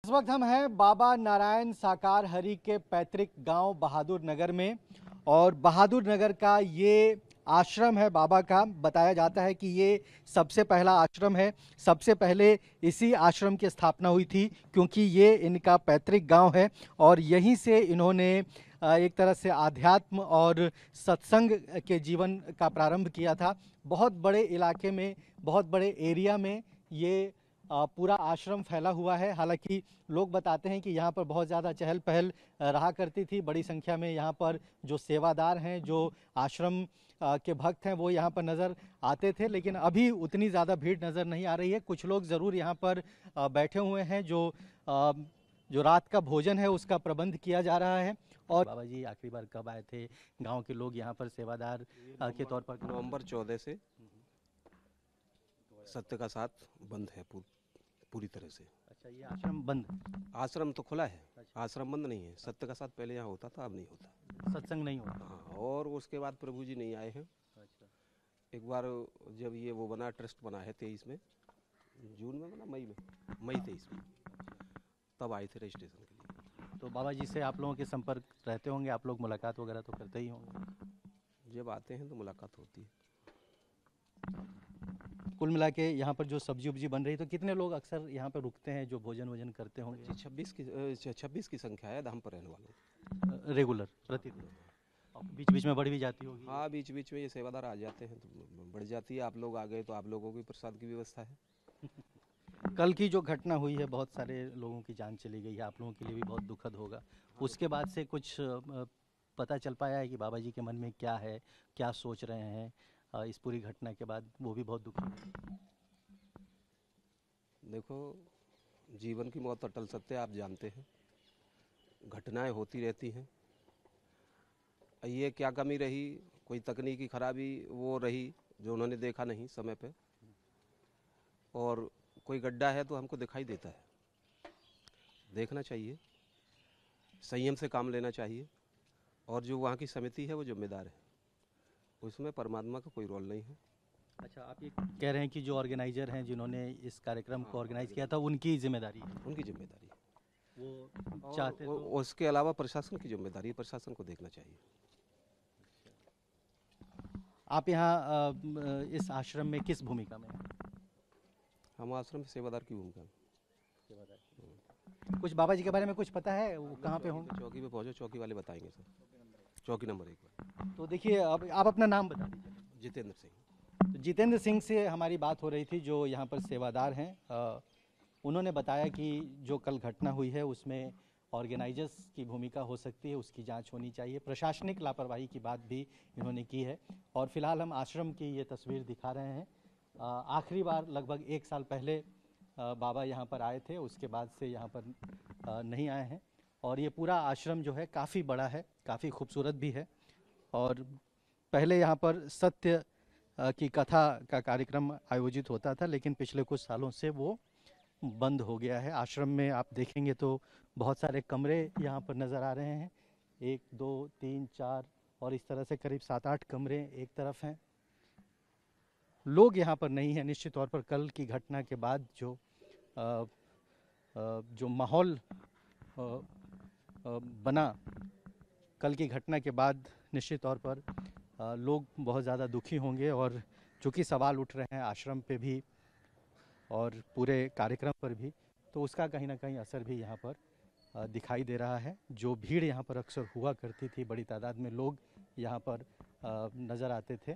इस वक्त हम हैं बाबा नारायण साकार हरि के पैतृक गांव बहादुर नगर में और बहादुर नगर का ये आश्रम है बाबा का। बताया जाता है कि ये सबसे पहला आश्रम है। सबसे पहले इसी आश्रम की स्थापना हुई थी क्योंकि ये इनका पैतृक गांव है और यहीं से इन्होंने एक तरह से आध्यात्म और सत्संग के जीवन का प्रारंभ किया था। बहुत बड़े इलाके में, बहुत बड़े एरिया में ये पूरा आश्रम फैला हुआ है। हालांकि लोग बताते हैं कि यहाँ पर बहुत ज़्यादा चहल पहल रहा करती थी। बड़ी संख्या में यहाँ पर जो सेवादार हैं, जो आश्रम के भक्त हैं, वो यहाँ पर नज़र आते थे, लेकिन अभी उतनी ज़्यादा भीड़ नज़र नहीं आ रही है। कुछ लोग ज़रूर यहाँ पर बैठे हुए हैं। जो रात का भोजन है उसका प्रबंध किया जा रहा है। और बाबा जी आखिरी बार कब आए थे? गाँव के लोग यहाँ पर सेवादार के तौर पर नवंबर 14 से सत्य का साथ बंद है पूरी तरह से। अच्छा, ये आश्रम बंद? आश्रम तो खुला है, आश्रम बंद नहीं है। सत्य का साथ पहले यहाँ होता था, अब नहीं होता। सत्संग नहीं होता? हाँ, और उसके बाद प्रभु जी नहीं आए हैं। अच्छा। एक बार जब ये वो बना, ट्रस्ट बना है 23 में, जून में बना, मई 23 में, तब आए थे रजिस्ट्रेशन के लिए। तो बाबा जी से आप लोगों के संपर्क रहते होंगे, आप लोग मुलाकात वगैरह तो करते ही होंगे? जब आते हैं तो मुलाकात होती है। कुल मिला के यहाँ पर जो सब्जी उब्जी बन रही, तो कितने लोग अक्सर यहाँ पर रुकते हैं जो भोजन वोजन करते होंगे? 26 की संख्या है धाम पर रहने वालों। रेगुलर प्रतिदिन? बीच बीच में बढ़ भी जाती होगी? हाँ, बीच बीच में ये सेवादार आ जाते हैं तो बढ़ जाती है। आप लोग आ गए तो आप लोगों की प्रसाद की व्यवस्था है। कल की जो घटना हुई है, बहुत सारे लोगों की जान चली गई है, आप लोगों के लिए भी बहुत दुखद होगा। उसके बाद से कुछ पता चल पाया है कि बाबा जी के मन में क्या है, क्या सोच रहे हैं इस पूरी घटना के बाद? वो भी बहुत दुखी। देखो, जीवन की मौत अटल सत्य आप जानते हैं, घटनाएं होती रहती हैं। ये क्या कमी रही, कोई तकनीकी खराबी वो रही जो उन्होंने देखा नहीं समय पे, और कोई गड्ढा है तो हमको दिखाई देता है। देखना चाहिए, संयम से काम लेना चाहिए, और जो वहाँ की समिति है वो जिम्मेदार है, उसमें परमात्मा का कोई रोल नहीं है। अच्छा, आप ये कह रहे हैं कि जो ऑर्गेनाइजर हैं, जिन्होंने इस कार्यक्रम को ऑर्गेनाइज किया था, उनकी जिम्मेदारी है? उनकी जिम्मेदारी है। वो चाहते तो उसके अलावा प्रशासन की जिम्मेदारी है, प्रशासन को देखना चाहिए। आप यहाँ इस आश्रम में किस भूमिका में हैं? हम आश्रम सेवादार की भूमिका में। कुछ बाबा जी के बारे में कुछ पता है, वो कहाँ पे होंगे? चौकी पे पहुंचो, चौकी वाले बताएंगे सर। चौकी नंबर 1 पर। तो देखिए, अब आप अपना नाम बता दीजिए। जितेंद्र सिंह। तो जितेंद्र सिंह से हमारी बात हो रही थी, जो यहाँ पर सेवादार हैं। उन्होंने बताया कि जो कल घटना हुई है उसमें ऑर्गेनाइजर्स की भूमिका हो सकती है, उसकी जांच होनी चाहिए। प्रशासनिक लापरवाही की बात भी इन्होंने की है। और फिलहाल हम आश्रम की ये तस्वीर दिखा रहे हैं। आखिरी बार लगभग 1 साल पहले बाबा यहाँ पर आए थे, उसके बाद से यहाँ पर नहीं आए हैं। और ये पूरा आश्रम जो है काफ़ी बड़ा है, काफ़ी खूबसूरत भी है। और पहले यहाँ पर सत्य की कथा का कार्यक्रम आयोजित होता था, लेकिन पिछले कुछ सालों से वो बंद हो गया है। आश्रम में आप देखेंगे तो बहुत सारे कमरे यहाँ पर नज़र आ रहे हैं। 1 2 3 4 और इस तरह से करीब 7-8 कमरे एक तरफ हैं। लोग यहाँ पर नहीं हैं। निश्चित तौर पर कल की घटना के बाद जो माहौल बना, कल की घटना के बाद निश्चित तौर पर लोग बहुत ज़्यादा दुखी होंगे। और चूँकि सवाल उठ रहे हैं आश्रम पे भी और पूरे कार्यक्रम पर भी, तो उसका कहीं ना कहीं असर भी यहाँ पर दिखाई दे रहा है। जो भीड़ यहाँ पर अक्सर हुआ करती थी, बड़ी तादाद में लोग यहाँ पर नज़र आते थे,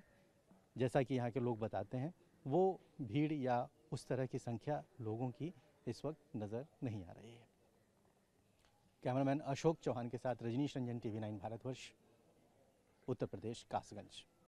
जैसा कि यहाँ के लोग बताते हैं, वो भीड़ या उस तरह की संख्या लोगों की इस वक्त नज़र नहीं आ रही है। कैमरामैन अशोक चौहान के साथ रजनीश रंजन, TV9 भारतवर्ष, उत्तर प्रदेश, कासगंज।